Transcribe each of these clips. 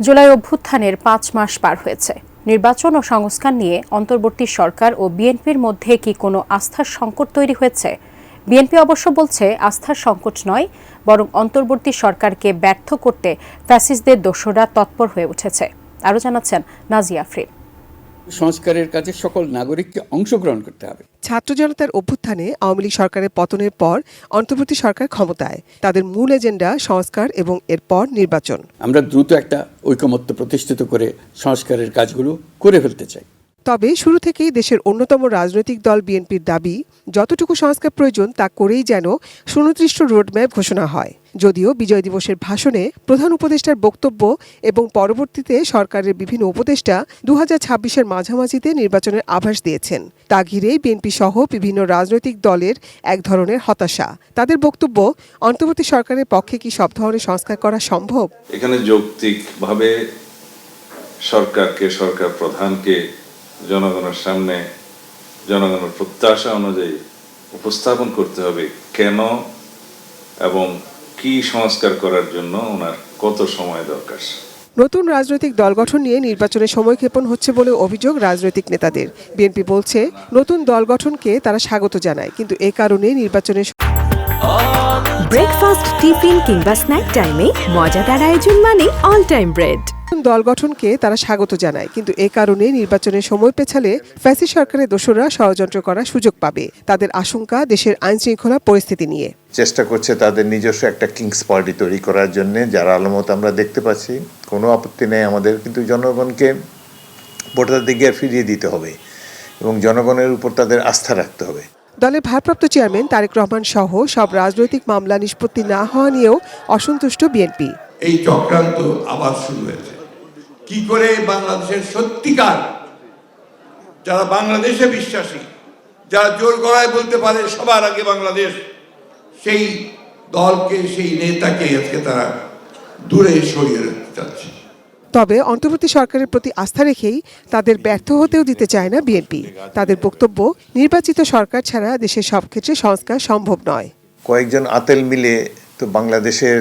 জুলাই অভ্যুত্থানের ৫ মাস পার হয়েছে। নির্বাচন ও সংস্কার নিয়ে অন্তর্বর্তী সরকার ও বিএনপির মধ্যে কি কোনো আস্থার সংকট তৈরি হয়েছে? বিএনপি অবশ্য বলছে আস্থার সংকট নয়, বরং অন্তর্বর্তী সরকারকে ব্যর্থ করতে ফ্যাসিস্টদের দোসররা তৎপর হয়ে উঠেছে। আরও জানাচ্ছেন নাজিয়া আফরিন। সংস্কারের কাজে সকল নাগরিককে অংশগ্রহণ করতে হবে। ছাত্র জনতার অভ্যুত্থানে আওয়ামী লীগ সরকারের পতনের পর অন্তর্বর্তী সরকার ক্ষমতায়। তাদের মূল এজেন্ডা সংস্কার এবং এরপর নির্বাচন। আমরা দ্রুত একটা ঐকমত্য প্রতিষ্ঠিত করে সংস্কারের কাজগুলো করে ফেলতে চাই। তবে শুরু থেকেই দেশের অন্যতম রাজনৈতিক দল বিএনপির দাবি, যতটুকু সংস্কার প্রয়োজন তা করেই যেন সুনির্দিষ্ট রোডম্যাপ ঘোষণা হয়। যদিও বিজয় দিবসের ভাষণে প্রধান উপদেষ্টার বক্তব্য এবং পরবর্তীতে সরকারের বিভিন্ন উপদেষ্টা 2026-এর মাঝামাঝিতে নির্বাচনের আভাস দিয়েছেন। তা ঘিরেই বিএনপি সহ বিভিন্ন রাজনৈতিক দলের এক ধরনের হতাশা। তাদের বক্তব্য, অন্তর্বর্তী সরকারের পক্ষে কি সব ধরনের সংস্কার করা সম্ভব? এখানে যৌক্তিকভাবে সরকার প্রধানকে জনগণের সামনে জনগণের প্রত্যাশা অনুযায়ী উপস্থাপন করতে হবে কেন এবং কি সংস্কার করার জন্য ওনার কত সময় দরকার। নতুন রাজনৈতিক দল গঠন নিয়ে নির্বাচনে সময়ক্ষেপণ হচ্ছে বলে অভিযোগ রাজনৈতিক নেতাদের। বিএনপি বলছে নতুন দল গঠনকে তারা স্বাগত জানায়, কিন্তু এ কারণে নির্বাচনের ব্রেকফাস্ট, টিফিন কিংবা স্ন্যাক টাইমে মজাদার আয়োজন মানে অল টাইম ব্রেড। দল গঠনকে তারা স্বাগত জানায়, কিন্তু এ কারণে নির্বাচনের সময় পেছালে ফ্যাসিস্ট সরকারের দোসররা ষড়যন্ত্র করার সুযোগ পাবে। তাদের আশঙ্কা দেশের আইন শৃঙ্খলা পরিস্থিতি নিয়ে। চেষ্টা করছে তাদের নিজস্ব একটা কিংস পার্টি তৈরি করার জন্য, যার আলামত আমরা দেখতে পাচ্ছি। কোনো আপত্তি নেই আমাদের, কিন্তু জনগণকে ভোটার দিকে ফিরিয়ে দিতে হবে এবং জনগণের উপর তাদের আস্থা রাখতে হবে। দলের ভারপ্রাপ্ত চেয়ারম্যান তারেক রহমান সহ সব রাজনৈতিক মামলা নিষ্পত্তি না হওয়া নিয়েও অসন্তুষ্ট বিএনপি। এই চক্রান্ত আবার শুরু হয়েছে। কি করে বাংলাদেশের সত্যিকার যারা বাংলাদেশে বিশ্বাসী, যারা জোর গলায় বলতে পারে সবার আগে বাংলাদেশ, সেই দলকে, সেই নেতাকে আজকে তারা দূরে সরিয়ে রাখতে চাচ্ছে। তবে অন্তর্বর্তী সরকারের প্রতি আস্থা রেখেই তাদের ব্যর্থ হতেও দিতে চায় না বিএনপি। তাদের বক্তব্য, নির্বাচিত সরকার ছাড়া দেশের সব ক্ষেত্রে সংস্কার সম্ভব নয়। কয়েকজন আতেল মিলে তো বাংলাদেশের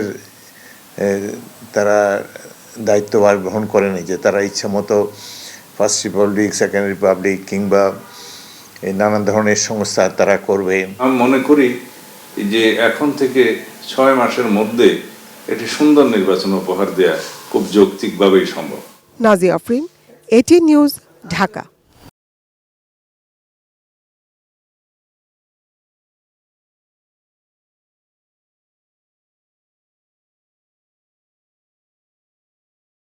তারা দায়িত্বভার গ্রহণ করেনি যে তারা ইচ্ছা মতো ফার্স্ট রিপাবলিক, সেকেন্ড রিপাবলিক কিংবা নানান ধরনের সংস্থা তারা করবে। আমি মনে করি যে এখন থেকে 6 মাসের মধ্যে একটি সুন্দর নির্বাচন উপহার দেওয়া খুব যৌক্তিকভাবেই সম্ভব। Nazia Afrin, ATN news, Dhaka.